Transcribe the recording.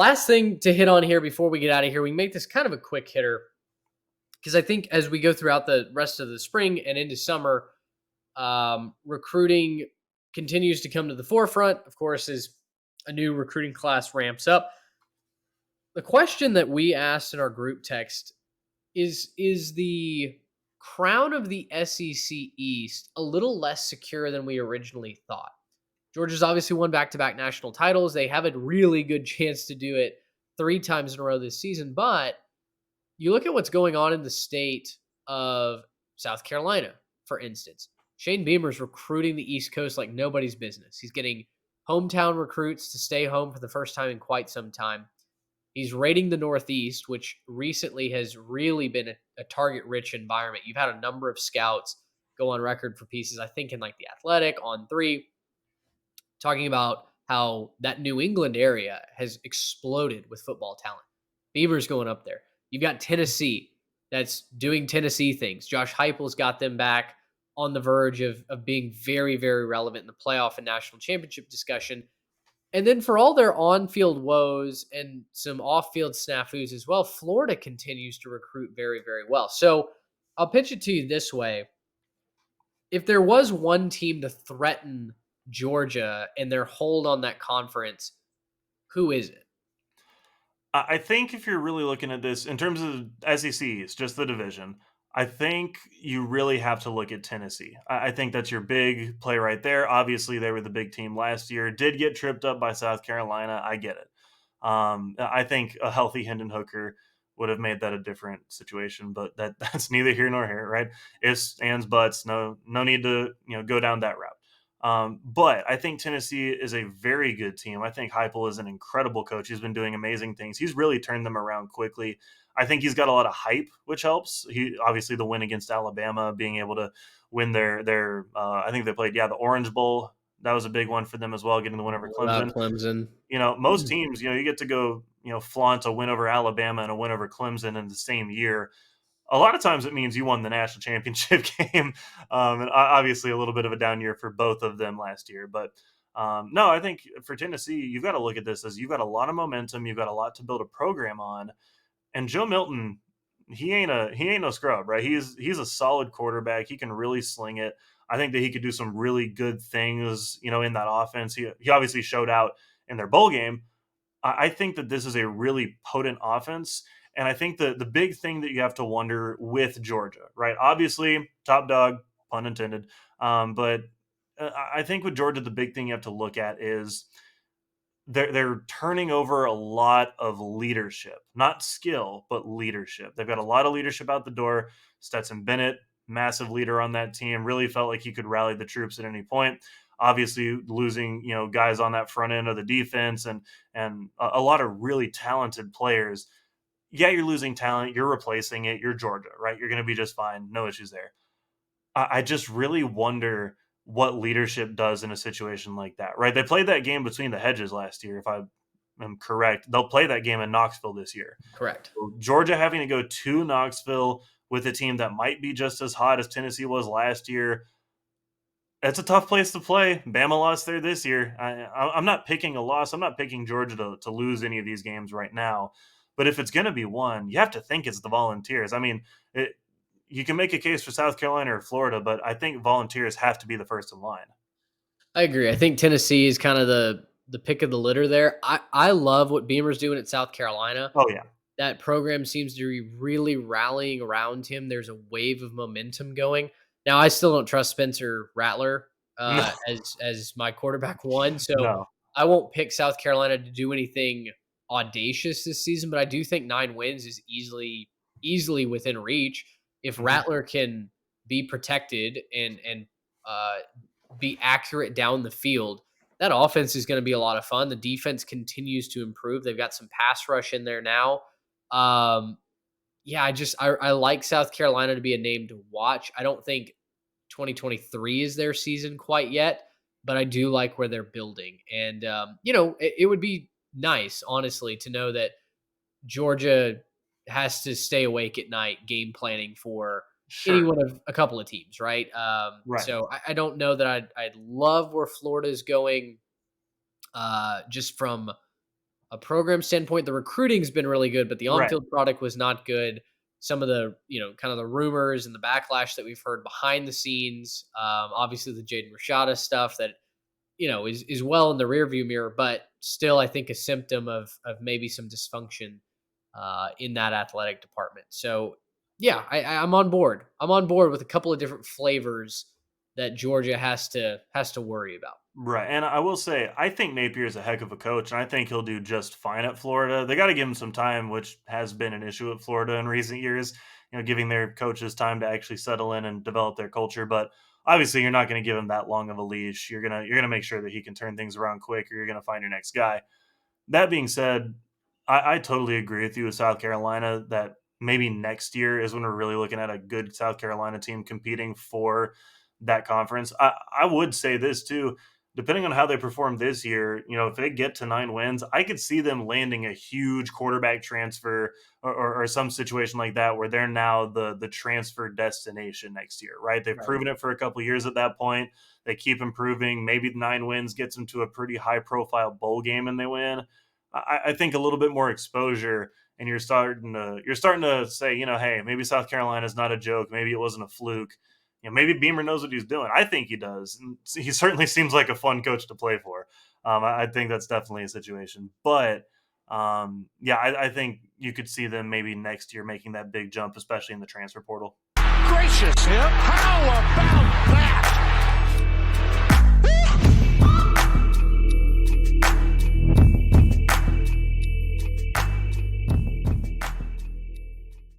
Last thing to hit on here before we get out of here, we can make this kind of a quick hitter because I think as we go throughout the rest of the spring and into summer, recruiting continues to come to the forefront. Of course, as a new recruiting class ramps up, the question that we asked in our group text is the crown of the SEC East a little less secure than we originally thought? Georgia's obviously won back-to-back national titles. They have a really good chance to do it 3 times in a row this season, but you look at what's going on in the state of South Carolina, for instance. Shane Beamer's recruiting the East Coast like nobody's business. He's getting hometown recruits to stay home for the first time in quite some time. He's raiding the Northeast, which recently has really been a target-rich environment. You've had a number of scouts go on record for pieces, I think, in like The Athletic, On3, talking about how that New England area has exploded with football talent. Beaver's going up there. You've got Tennessee that's doing Tennessee things. Josh Heupel's got them back on the verge of being very, very relevant in the playoff and national championship discussion. And then for all their on-field woes and some off-field snafus as well, Florida continues to recruit very, very well. So I'll pitch it to you this way. If there was one team to threaten Georgia and their hold on that conference, who is it? I think if you're really looking at this in terms of SEC, it's just the division. I think you really have to look at Tennessee. I think that's your big play right there. Obviously, they were the big team last year. Did get tripped up by South Carolina. I get it. I think a healthy Hendon Hooker would have made that a different situation, but that's neither here nor here, right? Ifs, ands, buts. No need to go down that route. But I think Tennessee is a very good team. I think Heupel is an incredible coach. He's been doing amazing things. He's really turned them around quickly. I think he's got a lot of hype, which helps. He obviously the win against Alabama, being able to win their I think they played the Orange Bowl. That was a big one for them as well, getting the win over Clemson. Clemson. Most teams, you get to go, flaunt a win over Alabama and a win over Clemson in the same year. A lot of times it means you won the national championship game. And obviously a little bit of a down year for both of them last year. But no, I think for Tennessee, you've got to look at this as you've got a lot of momentum. You've got a lot to build a program on. And Joe Milton, he ain't no scrub, right? He's a solid quarterback. He can really sling it. I think that he could do some really good things, in that offense. He obviously showed out in their bowl game. I think that this is a really potent offense. And I think the big thing that you have to wonder with Georgia, right? Obviously, top dog, pun intended. But I think with Georgia, the big thing you have to look at is they're turning over a lot of leadership, not skill, but leadership. They've got a lot of leadership out the door. Stetson Bennett, massive leader on that team, really felt like he could rally the troops at any point. Obviously, losing guys on that front end of the defense and a lot of really talented players. Yeah, you're losing talent. You're replacing it. You're Georgia, right? You're going to be just fine. No issues there. I just really wonder what leadership does in a situation like that, right? They played that game between the hedges last year, if I am correct. They'll play that game in Knoxville this year. Correct. So Georgia having to go to Knoxville with a team that might be just as hot as Tennessee was last year. It's a tough place to play. Bama lost there this year. I'm not picking a loss. I'm not picking Georgia to lose any of these games right now. But if it's going to be one, you have to think it's the Volunteers. I mean, you can make a case for South Carolina or Florida, but I think Volunteers have to be the first in line. I agree. I think Tennessee is kind of the pick of the litter there. I love what Beamer's doing at South Carolina. Oh yeah, That program seems to be really rallying around him. There's a wave of momentum going. Now, I still don't trust Spencer Rattler no, as my quarterback one, so no, I won't pick South Carolina to do anything audacious this season. But I do think 9 wins is easily within reach if Mhm. Rattler can be protected and uh, be accurate down the field. That offense is going to be a lot of fun. The defense continues to improve. They've got some pass rush in there now. Um, yeah, I like South Carolina to be a name to watch. I don't think 2023 is their season quite yet, but I do like where they're building. And it would be nice, honestly, to know that Georgia has to stay awake at night game planning for any Sure, one of a couple of teams, right? right. So I don't know that I'd love where Florida is going, just from a program standpoint, the recruiting's been really good, but the Right. on-field product was not good. Some of the, kind of the rumors and the backlash that we've heard behind the scenes, obviously the Jaden Rashada stuff that, is well in the rearview mirror, but still, I think a symptom of maybe some dysfunction in that athletic department. So, yeah, I'm on board. I'm on board with a couple of different flavors that Georgia has to worry about. Right. And I will say, I think Napier is a heck of a coach, and I think he'll do just fine at Florida. They got to give him some time, which has been an issue at Florida in recent years, giving their coaches time to actually settle in and develop their culture. But obviously, you're not going to give him that long of a leash. You're gonna make sure that he can turn things around quick, or you're going to find your next guy. That being said, I totally agree with you with South Carolina that maybe next year is when we're really looking at a good South Carolina team competing for that conference. I would say this too, depending on how they perform this year, if they get to 9 wins, I could see them landing a huge quarterback transfer or some situation like that where they're now the transfer destination next year, right? They've Right. proven it for a couple years at that point. They keep improving. Maybe 9 wins gets them to a pretty high profile bowl game and they win. I think a little bit more exposure, and you're starting to say, hey, maybe South Carolina is not a joke. Maybe it wasn't a fluke. Maybe Beamer knows what he's doing. I think he does. And he certainly seems like a fun coach to play for. I think that's definitely a situation. But yeah, I think you could see them maybe next year making that big jump, especially in the transfer portal. Gracious. Yep.